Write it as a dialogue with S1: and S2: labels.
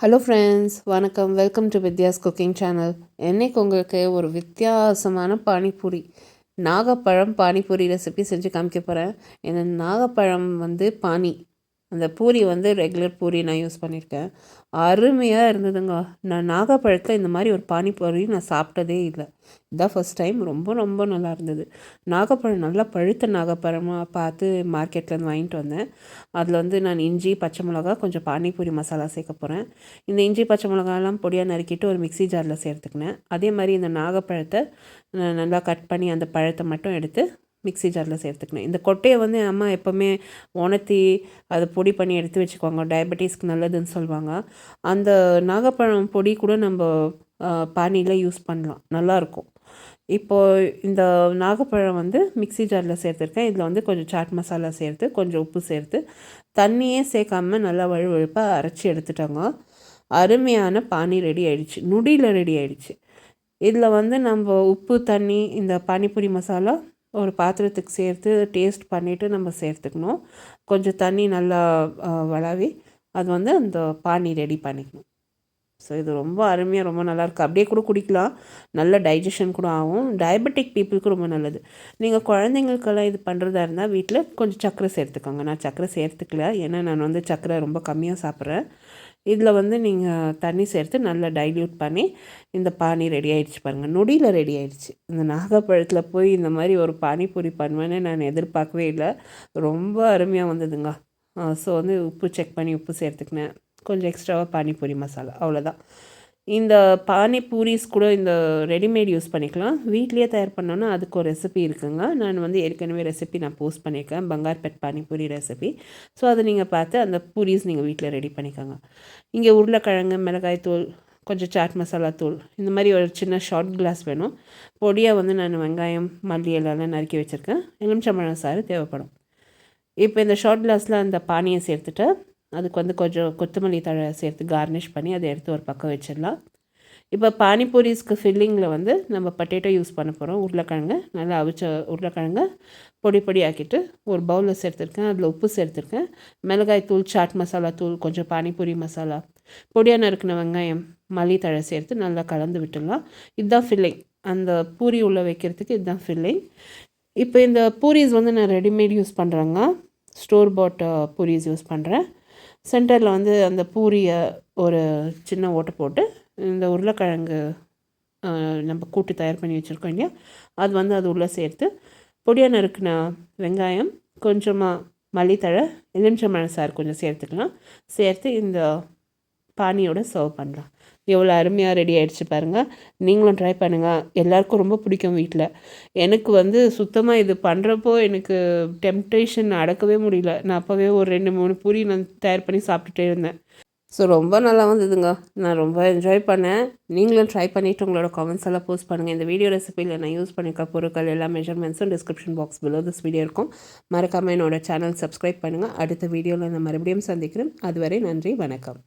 S1: Hello friends, வணக்கம். Welcome to Vidya's cooking channel. இன்றைக்கி உங்களுக்கு ஒரு வித்தியாசமான பானிபூரி, நாகப்பழம் பானிபூரி ரெசிபி செஞ்சு காமிக்க போகிறேன். இந்த நாகப்பழம் பானி, அந்த பூரி ரெகுலர் பூரி நான் யூஸ் பண்ணியிருக்கேன். அருமையாக இருந்ததுங்க. நான் நாகப்பழத்தில் இந்த மாதிரி ஒரு பானிபூரி நான் சாப்பிட்டதே இல்லை. இதான் ஃபஸ்ட் டைம். ரொம்ப ரொம்ப நல்லா இருந்தது. நாகப்பழம் நல்லா பழுத்த நாகப்பழமாக பார்த்து மார்க்கெட்லேருந்து வாங்கிட்டு வந்தேன். அதில் நான் இஞ்சி, பச்சை மிளகா, கொஞ்சம் பானிபூரி மசாலா சேர்க்க போகிறேன். இந்த இஞ்சி பச்சை மிளகாலாம் பொடியாக நறுக்கிட்டு ஒரு மிக்ஸி ஜாரில் சேர்த்துக்கினேன். அதே மாதிரி இந்த நாகப்பழத்தை நல்லா கட் பண்ணி அந்த பழத்தை மட்டும் எடுத்து மிக்ஸி ஜாரில் சேர்த்துக்கினேன். இந்த கொட்டையை அம்மா எப்போவுமே உணர்த்தி அதை பொடி பண்ணி எடுத்து வச்சுக்குவாங்க. டயபெட்டிஸ்க்கு நல்லதுன்னு சொல்லுவாங்க. அந்த நாகப்பழம் பொடி கூட நம்ம பானியில் யூஸ் பண்ணலாம், நல்லாயிருக்கும். இப்போது இந்த நாகப்பழம் மிக்ஸி ஜாரில் சேர்த்துருக்கேன். இதில் கொஞ்சம் சாட் மசாலா சேர்த்து, கொஞ்சம் உப்பு சேர்த்து, தண்ணியே சேர்க்காமல் நல்லா வழுவழுப்பாக அரைச்சி எடுத்துட்டாங்க. அருமையான பானி ரெடி ஆகிடுச்சு, நொடியில் ரெடி ஆகிடுச்சு. இதில் நம்ம உப்பு, தண்ணி, இந்த பானிபூரி மசாலா ஒரு பாத்திரத்துக்கு சேர்த்து டேஸ்ட் பண்ணிவிட்டு நம்ம சேர்த்துக்கணும். கொஞ்சம் தண்ணி நல்லா வளவி அது அந்த பானி ரெடி பண்ணிக்கணும். ஸோ இது ரொம்ப அருமையாக, ரொம்ப நல்லாயிருக்கு. அப்படியே கூட குடிக்கலாம், நல்ல டைஜஷன் கூட ஆகும். டயபெட்டிக் பீப்புளுக்கு ரொம்ப நல்லது. நீங்கள் குழந்தைங்களுக்கெல்லாம் இது பண்ணுறதா இருந்தால் வீட்டில் கொஞ்சம் சர்க்கரை சேர்த்துக்கோங்க. நான் சர்க்கரை சேர்த்துக்கல, ஏன்னா நான் சர்க்கரை ரொம்ப கம்மியாக சாப்பிட்றேன். இதில் நீங்கள் தண்ணி சேர்த்து நல்லா டைல்யூட் பண்ணி இந்த பானி ரெடி ஆகிடுச்சு பாருங்கள். நொடியில் ரெடி ஆகிடுச்சு. இந்த நாகப்பழத்தில் போய் இந்த மாதிரி ஒரு பானிபூரி பண்ணுவேன்னு நான் எதிர்பார்க்கவே இல்லை. ரொம்ப அருமையாக வந்ததுங்க. ஸோ உப்பு செக் பண்ணி உப்பு சேர்த்துக்கினேன். கொஞ்சம் எக்ஸ்ட்ராவாக பானிபூரி மசாலா, அவ்வளோதான். இந்த பானிபூரிஸ் கூட இந்த ரெடிமேட் யூஸ் பண்ணிக்கலாம். வீட்லேயே தயார் பண்ணோன்னா அதுக்கு ஒரு ரெசிபி இருக்குங்க. நான் ஏற்கனவே ரெசிபி நான் போஸ்ட் பண்ணியிருக்கேன், பங்கார்பேட் பானிபூரி ரெசிபி. ஸோ அதை நீங்கள் பார்த்து அந்த பூரிஸ் நீங்கள் வீட்டில் ரெடி பண்ணிக்கோங்க. இங்கே உருளைக்கிழங்கு, மிளகாய் தூள், கொஞ்சம் சாட் மசாலா தூள், இந்த மாதிரி ஒரு சின்ன ஷார்ட் கிளாஸ் வேணும். பொடியாக நான் வெங்காயம், மல்லி எல்லாம் நறுக்கி வச்சுருக்கேன். எலுமிச்சம்பழம் சாறு தேவைப்படும். இப்போ இந்த ஷார்ட் கிளாஸில் அந்த பானியை சேர்த்துட்டு அதுக்கு கொஞ்சம் கொத்தமல்லி தழை சேர்த்து கார்னிஷ் பண்ணி அதை எடுத்து ஒரு பக்கம் வச்சிடலாம். இப்போ பானிபூரிஸ்க்கு ஃபில்லிங்கில் நம்ம பொட்டேட்டோ யூஸ் பண்ண போகிறோம். உருளைக்கிழங்கு நல்லா அவிச்ச உருளைக்கிழங்கு பொடி பொடி ஆக்கிட்டு ஒரு பவுலில் சேர்த்துருக்கேன். அதில் உப்பு சேர்த்துருக்கேன். மிளகாய் தூள், சாட் மசாலா தூள், கொஞ்சம் பானிபூரி மசாலா, பொடியாக நறுக்கின வெங்காயம், மல்லி தழை சேர்த்து நல்லா கலந்து விட்டுடலாம். இதுதான் ஃபில்லிங். அந்த பூரி உள்ளே வைக்கிறதுக்கு இதுதான் ஃபில்லிங். இப்போ இந்த பூரிஸ் நான் ரெடிமேட் யூஸ் பண்ணுறேங்க. ஸ்டோர் பாட் பூரிஸ் யூஸ் பண்ணுறேன். சென்டரில் அந்த பூரியை ஒரு சின்ன ஓட்டை போட்டு இந்த உருளைக்கிழங்கு நம்ம கூட்டு தயார் பண்ணி வச்சுருக்கோம் இல்லையா, அது அது உள்ளே சேர்த்து பொடியாக நறுக்கின வெங்காயம், கொஞ்சமாக மல்லித்தழை, எலுமிச்சம்பழம் சாறு கொஞ்சம் சேர்த்துக்கலாம். சேர்த்து இந்த பானியோட சர்வ் பண்ணலாம். எவ்வளோ அருமையாக ரெடி ஆகிடுச்சு பாருங்கள். நீங்களும் ட்ரை பண்ணுங்கள். எல்லாருக்கும் ரொம்ப பிடிக்கும் வீட்டில். எனக்கு சுத்தமாக இது பண்ணுறப்போ எனக்கு டெம்ப்டேஷன் அடக்கவே முடியல. நான் அப்போவே ஒரு 2-3 பூரி நான் தயார் பண்ணி சாப்பிட்டுட்டே இருந்தேன். ஸோ ரொம்ப நல்லா வந்ததுங்க. நான் ரொம்ப என்ஜாய் பண்ணேன். நீங்களும் ட்ரை பண்ணிவிட்டு உங்களோட கமெண்ட்ஸ் எல்லாம் போஸ்ட் பண்ணுங்கள். இந்த வீடியோ ரெசிபியில் நான் யூஸ் பண்ணியிருக்க பொருட்கள் எல்லா மெஷர்மெண்ட்ஸும் description box below this video இருக்கும். மறக்காமல் என்னோட சேனல் சப்ஸ்கிரைப் பண்ணுங்கள். அடுத்த வீடியோவில் நான் மறுபடியும் சந்திக்கிறேன். அதுவரை நன்றி, வணக்கம்.